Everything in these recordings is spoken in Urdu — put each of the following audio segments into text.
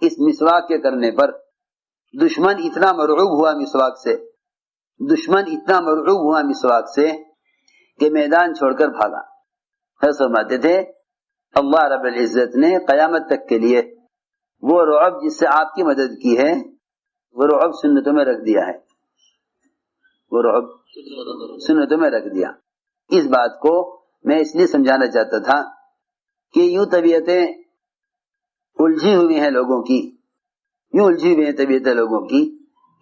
اس مسواک کے کرنے پر دشمن اتنا مرعوب ہوا مسواک سے کہ میدان چھوڑ کر بھاگا. فرماتے تھے اللہ رب العزت نے قیامت تک کے لیے وہ رعب جس سے آپ کی مدد کی ہے وہ رعب سنتوں میں رکھ دیا ہے. اس بات کو میں اس لیے سمجھانا چاہتا تھا کہ یوں طبیعتیں الجھی ہوئی ہیں لوگوں کی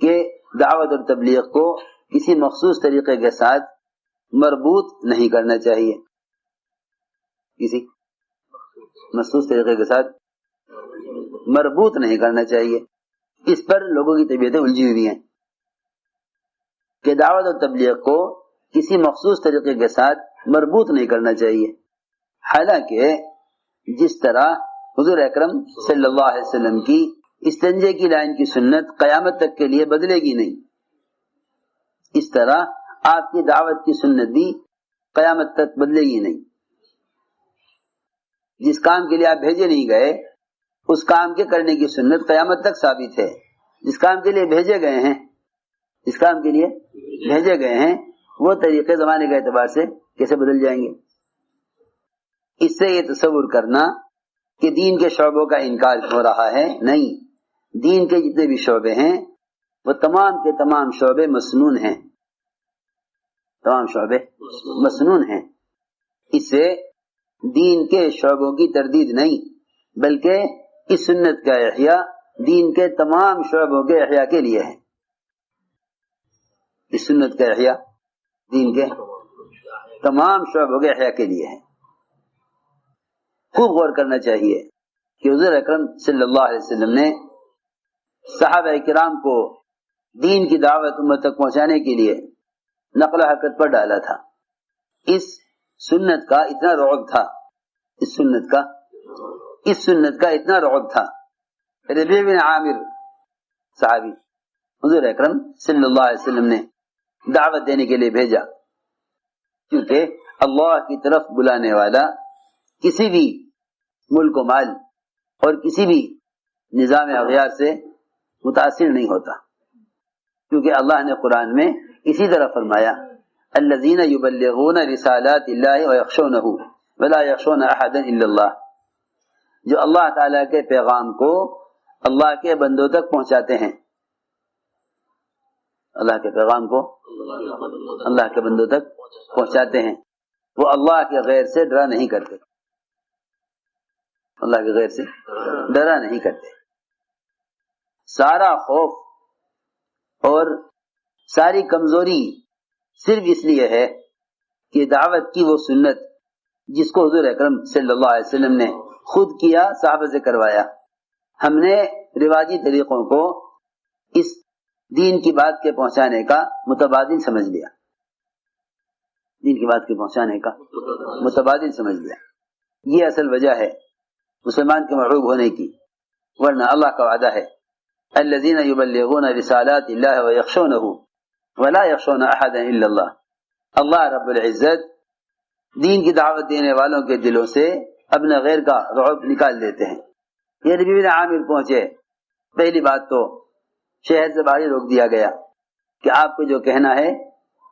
کہ دعوت اور تبلیغ کو کسی مخصوص طریقے کے ساتھ مربوط نہیں کرنا چاہیے. اس پر لوگوں کی طبیعتیں الجھی ہوئی ہیں کہ دعوت اور تبلیغ کو کسی مخصوص طریقے کے ساتھ مربوط نہیں کرنا چاہیے. حالانکہ جس طرح حضور اکرم صلی اللہ علیہ وسلم کی استنجے کی لائن کی سنت قیامت تک کے لیے بدلے گی نہیں، اس طرح آپ کی دعوت کی سنت بھی قیامت تک بدلے گی نہیں. جس کام کے لیے آپ بھیجے نہیں گئے اس کام کے کرنے کی سنت قیامت تک ثابت ہے. جس کام کے لیے بھیجے گئے ہیں وہ طریقے زمانے کے اعتبار سے کیسے بدل جائیں گے؟ اس سے یہ تصور کرنا کہ دین کے شعبوں کا انکار ہو رہا ہے، نہیں، دین کے جتنے بھی شعبے ہیں وہ تمام کے تمام شعبے مسنون ہیں. اس سے دین کے شعبوں کی تردید نہیں بلکہ اس سنت کا احیاء دین کے تمام شعبوں کے احیاء کے لیے ہے. اس سنت کا احیاء دین کے تمام شعبوں کے احیاء کے لیے ہے. خوب غور کرنا چاہیے کہ حضور اکرم صلی اللہ علیہ وسلم نے صحابہ کرام کو دین کی دعوت امت تک پہنچانے کے لیے نقل و حرکت پر ڈالا تھا. اس سنت کا اتنا رعب تھا. ربیع بن عامر صحابی حضور اکرم صلی اللہ علیہ وسلم نے دعوت دینے کے لیے بھیجا، کیونکہ اللہ کی طرف بلانے والا کسی بھی ملک و مال اور کسی بھی نظام اغیار سے متاثر نہیں ہوتا، کیونکہ اللہ نے قرآن میں اسی طرح فرمایا الذین یبلغون رسالات اللہ ویخشونہ ولا یخشون احدا الا اللہ، جو اللہ تعالیٰ کے پیغام کو اللہ کے بندوں تک پہنچاتے ہیں، اللہ کے بندوں تک پہنچاتے ہیں، وہ اللہ کے غیر سے ڈرا نہیں کرتے. سارا خوف اور ساری کمزوری صرف اس لیے ہے کہ دعوت کی وہ سنت جس کو حضور اکرم صلی اللہ علیہ وسلم نے خود کیا، صحابہ سے کروایا، ہم نے رواجی طریقوں کو اس دین کی بات کے پہنچانے کا متبادل سمجھ لیا. یہ اصل وجہ ہے مسلمان کے مرعوب ہونے کی، ورنہ اللہ کا وعدہ ہے الذین یبلغون رسالات اللہ ویخشونہ ولا یخشون احدا الا اللہ. اللہ رب العزت دین کی دعوت دینے والوں کے دلوں سے اپنے غیر کا رعب نکال دیتے ہیں. یہ ربیع بن عامر پہنچے، پہلی بات تو شہر سے باہر روک دیا گیا کہ آپ کو جو کہنا ہے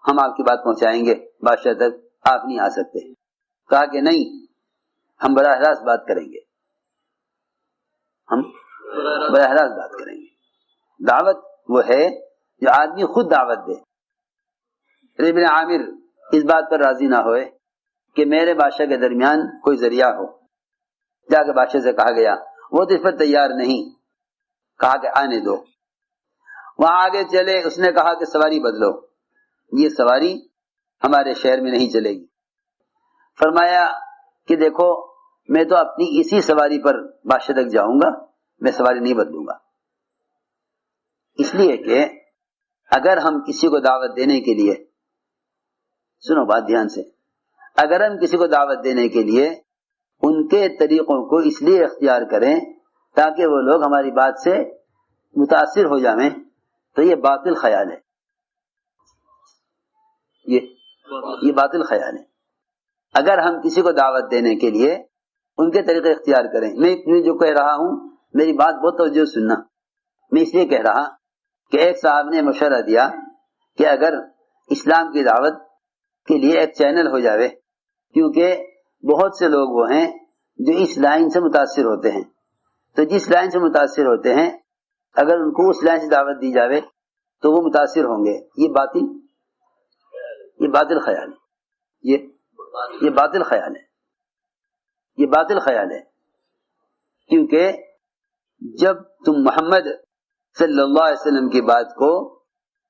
ہم آپ کی بات پہنچائیں گے، بادشاہ تک آپ نہیں آ سکتے. کہا کہ نہیں، ہم براہ راست بات کریں گے. دعوت وہ ہے جو آدمی خود دعوت دے. ربیع بن عامر اس بات پر راضی نہ ہوئے کہ میرے بادشاہ کے درمیان کوئی ذریعہ ہو. جا کے بادشاہ سے کہا گیا، وہ تو اس پر تیار نہیں. کہا کہ آنے دو. وہاں آگے چلے، اس نے کہا کہ سواری بدلو، یہ سواری ہمارے شہر میں نہیں چلے گی. فرمایا کہ دیکھو میں تو اپنی اسی سواری پر بادشاہ تک جاؤں گا، میں سواری نہیں بدلوں گا. اس لیے کہ اگر ہم کسی کو دعوت دینے کے لیے، سنو بات دھیان سے، اگر ہم کسی کو دعوت دینے کے لیے ان کے طریقوں کو اس لیے اختیار کریں تاکہ وہ لوگ ہماری بات سے متاثر ہو جائیں، تو یہ باطل خیال ہے. یہ باطل خیال ہے. اگر ہم کسی کو دعوت دینے کے لیے ان کے طریقے اختیار کریں، میں جو کہہ رہا ہوں میری بات بہت توجہ سننا. میں اس لیے کہہ رہا کہ ایک صاحب نے مشورہ دیا کہ اگر اسلام کی دعوت کے لیے ایک چینل ہو جاوے، کیونکہ بہت سے لوگ وہ ہیں جو اس لائن سے متاثر ہوتے ہیں، تو جس لائن سے متاثر ہوتے ہیں اگر ان کو اس لائن سے دعوت دی جاوے تو وہ متاثر ہوں گے. یہ باطل خیال ہے. یہ باطل خیال ہے. یہ باطل خیال ہے. کیونکہ جب تم محمد صلی اللہ علیہ وسلم کی بات کو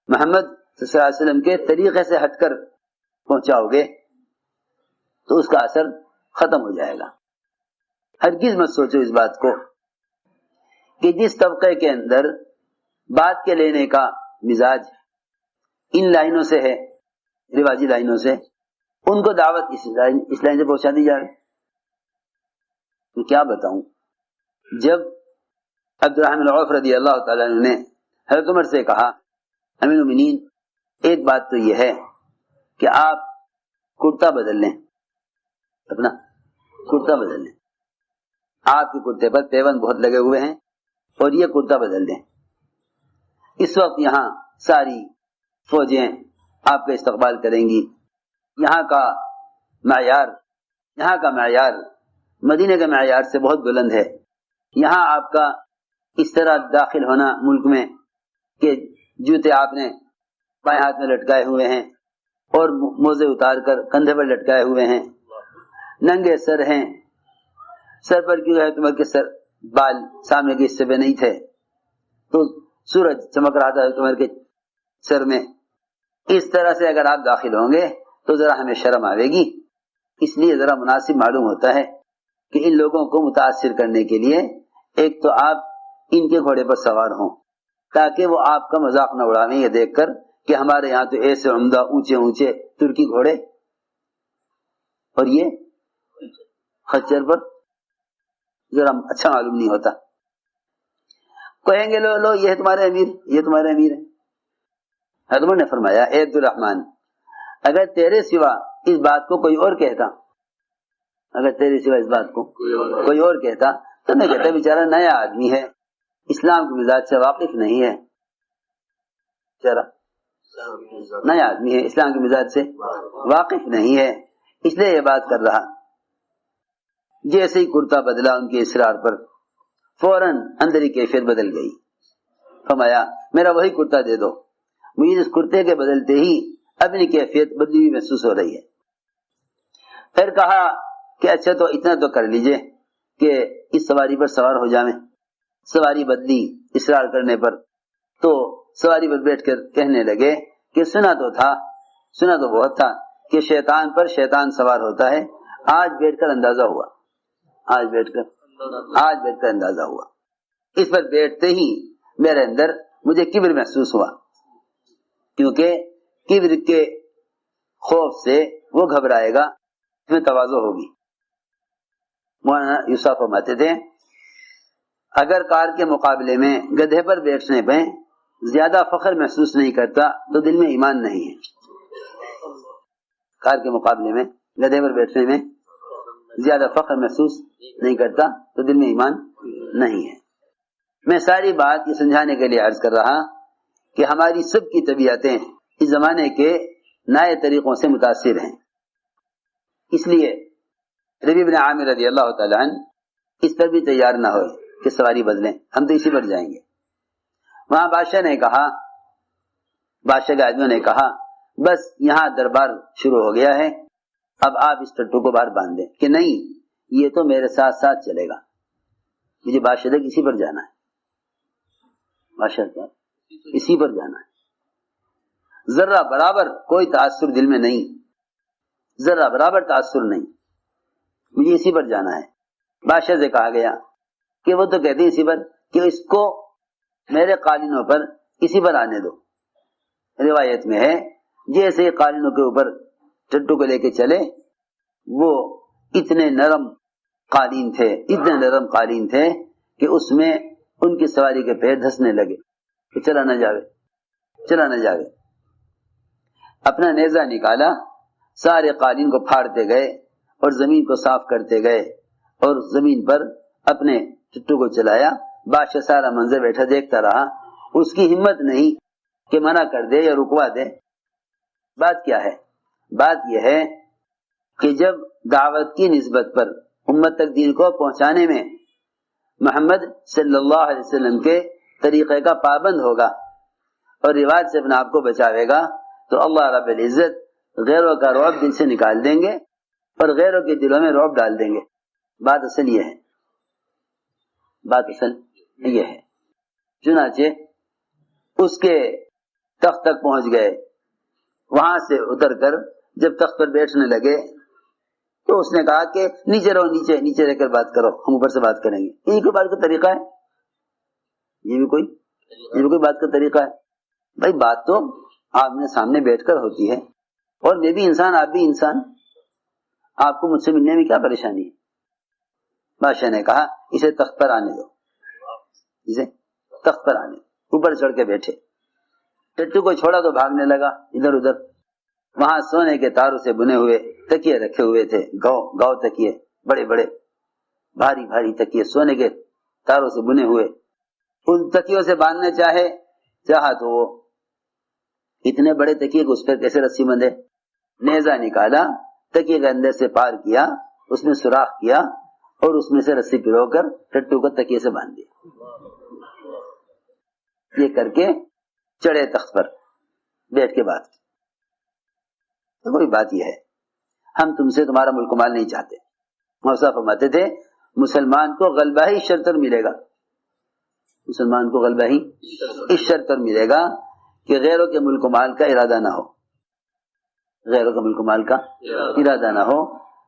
محمد صلی اللہ علیہ وسلم کے طریقے سے ہٹ کر پہنچاؤ گے تو اس کا اثر ختم ہو جائے گا. ہرگز مت سوچو اس بات کو کہ جس طبقے کے اندر بات کے لینے کا مزاج ان لائنوں سے ہے، رواجی لائنوں سے، ان کو دعوت اس لائن سے پہنچا دی جائے. میں کیا بتاؤں، جب عبد الرحمن العوف رضی اللہ تعالیٰ عنہ نے حضرت عمر سے کہا امیر المومنین ایک بات تو یہ ہے کہ آپ کرتا بدل لیں، اپنا کرتا بدل لیں، آپ کے کرتے پر پیون بہت لگے ہوئے ہیں اور یہ کرتا بدل دیں. اس وقت یہاں ساری فوجیں آپ کا استقبال کریں گی. یہاں کا معیار مدینے کے معیار سے بہت بلند ہے. یہاں آپ کا اس طرح داخل ہونا ملک میں کہ جوتے آپ نے بائیں ہاتھ میں لٹکائے ہوئے ہیں اور موزے اتار کر کندھے پر لٹکائے ہوئے ہیں، ننگے سر ہیں، سر پر کیوں ہے تمہارے کے سر بال سامنے کے حصے پہ نہیں تھے تو سورج چمک رہا تھا تمہارے کے سر میں. اس طرح سے اگر آپ داخل ہوں گے تو ذرا ہمیں شرم آئے گی. اس لیے ذرا مناسب معلوم ہوتا ہے کہ ان لوگوں کو متاثر کرنے کے لیے ایک تو آپ ان کے گھوڑے پر سوار ہوں تاکہ وہ آپ کا مذاق نہ اڑاویں یہ دیکھ کر کہ ہمارے یہاں تو ایسے عمدہ اونچے اونچے ترکی گھوڑے اور یہ خچر پر ذرا اچھا معلوم نہیں ہوتا. کہیں گے لو یہ تمہارے امیر ہیں. حضرت نے فرمایا اے عبد الرحمن اگر تیرے سوا اس بات کو کوئی اور کہتا، کوئی اور کہتا تو میں کہتا بیچارہ نیا آدمی ہے، اسلام کے مزاج سے واقف نہیں ہے، بیچارہ نیا آدمی ہے، اسلام کے مزاج سے واقف نہیں ہے، اس لیے یہ بات کر رہا. جیسے ہی کرتا بدلا ان کے اصرار پر فوراً اندری کیفیت بدل گئی. فرمایا میرا وہی کرتا دے دو. مجھے اس کرتے کے بدلتے ہی اپنی کیفیت بدلی ہوئی محسوس ہو رہی ہے. پھر کہا کہ اچھا تو اتنا تو کر لیجئے کہ اس سواری پر سوار ہو جائیں. سواری بدلی اصرار کرنے پر تو سواری پر بیٹھ کر کہنے لگے کہ سنا تو بہت تھا کہ شیطان پر شیطان سوار ہوتا ہے، آج بیٹھ کر اندازہ ہوا. اس پر بیٹھتے ہی میرے اندر مجھے کبر محسوس ہوا، کیونکہ کبر کے خوف سے وہ گھبرائے گا، اس میں تواضع ہوگی. مولانا یوسف فرماتے تھے اگر کار کے مقابلے میں گدھے پر بیٹھنے پہ زیادہ فخر محسوس نہیں کرتا تو دل میں ایمان نہیں ہے. کار کے مقابلے میں گدھے پر بیٹھنے میں زیادہ فخر محسوس نہیں کرتا تو دل میں ایمان نہیں ہے. میں ساری بات یہ سمجھانے کے لیے عرض کر رہا کہ ہماری سب کی طبیعتیں اس زمانے کے نئے طریقوں سے متاثر ہیں. اس لیے ربیع بن عامر رضی اللہ تعالیٰ عنہ اس پر بھی تیار نہ ہوئے کہ سواری بدلیں، ہم تو اسی پر جائیں گے. وہاں بادشاہ کے آدمیوں نے کہا بس یہاں دربار شروع ہو گیا ہے، اب آپ اس ٹٹو کو باہر باندھ دیں. کہ نہیں، یہ تو میرے ساتھ ساتھ چلے گا، مجھے بادشاہ تک اسی پر جانا ہے، اسی پر جانا ہے. ذرہ برابر کوئی تاثر دل میں نہیں، ذرہ برابر تاثر نہیں، مجھے اسی پر جانا ہے. بادشاہ سے کہا گیا کہ وہ تو کہتے ہیں اسی پر، کہ اس کو میرے قالینوں پر اسی پر آنے دو. روایت میں ہے جیسے قالینوں کے اوپر ٹٹو کو لے کے چلے، وہ اتنے نرم قالین تھے کہ اس میں ان کی سواری کے پیر دھسنے لگے کہ چلا نہ جاوے. اپنا نیزہ نکالا، سارے قالین کو پھاڑتے گئے اور زمین کو صاف کرتے گئے اور زمین پر اپنے ٹٹو کو چلایا بادشاہ سارا منظر بیٹھا دیکھتا رہا، اس کی ہمت نہیں کہ منع کر دے یا رکوا دے۔ بات کیا ہے؟ بات یہ ہے کہ جب دعوت کی نسبت پر امت تک دین کو پہنچانے میں محمد صلی اللہ علیہ وسلم کے طریقے کا پابند ہوگا اور رواج سے اپنے آپ کو بچاوے گا تو اللہ رب العزت غیروں کا رعب دل سے نکال دیں گے اور غیروں کے دلوں میں رعب ڈال دیں گے۔ بات اصل یہ ہے، بات اصل یہ ہے۔ چنانچہ اس کے تخت تک پہنچ گئے، وہاں سے اتر کر جب تخت پر بیٹھنے لگے تو اس نے کہا کہ نیچے رہو، نیچے نیچے رہ کر بات کرو، ہم اوپر سے بات کریں گے۔ یہ کوئی بات کا طریقہ ہے؟ یہ بھی کوئی بات کا طریقہ ہے؟ بھائی بات تو آمنے سامنے بیٹھ کر ہوتی ہے، اور میں بھی انسان آپ بھی انسان، آپ کو مجھ سے ملنے میں کیا پریشانی ہے؟ بادشاہ نے کہا اسے تخت پر آنے دو، اسے تخت پر آنے دو۔ اوپر چڑھ کے بیٹھے، ٹٹو کو چھوڑا تو بھاگنے لگا ادھر ادھر۔ وہاں سونے کے تاروں سے بنے ہوئے تکیے رکھے ہوئے تھے، گاؤ تکیے، بڑے بڑے بھاری بھاری تکیے سونے کے تاروں سے بنے ہوئے۔ ان تکیوں سے باندھنا چاہا تو وہ اتنے بڑے تکیے کو اس پر کیسے رسی بندھے؟ نیزہ نکالا، تکیے کے اندر سے پار کیا، اس میں سوراخ کیا اور اس میں سے رسی پرو کر ٹٹو کو تکیے سے باندھ دیا۔ یہ کر کے چڑھے تخت پر، بیٹھ کے بات کی۔ تو کوئی بات یہ ہے، ہم تم سے تمہارا ملک و مال نہیں چاہتے۔ موسیٰ فرماتے تھے مسلمان کو غلبہ ہی اس شرط پر ملے گا، مسلمان کو غلبہ ہی اس شرط پر ملے گا کہ غیروں کے ملک و مال کا ارادہ نہ ہو، غیروں کے ملک و مال کا ارادہ نہ ہو،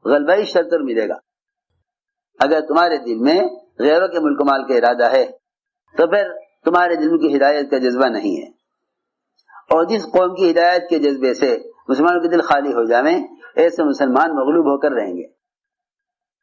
غلبہ ہی شرط پر ملے گا۔ اگر تمہارے دل میں غیروں کے ملک و مال کا ارادہ ہے تو پھر تمہارے دل کی ہدایت کا جذبہ نہیں ہے، اور جس قوم کی ہدایت کے جذبے سے مسلمانوں کے دل خالی ہو جائیں ایسے مسلمان مغلوب ہو کر رہیں گے۔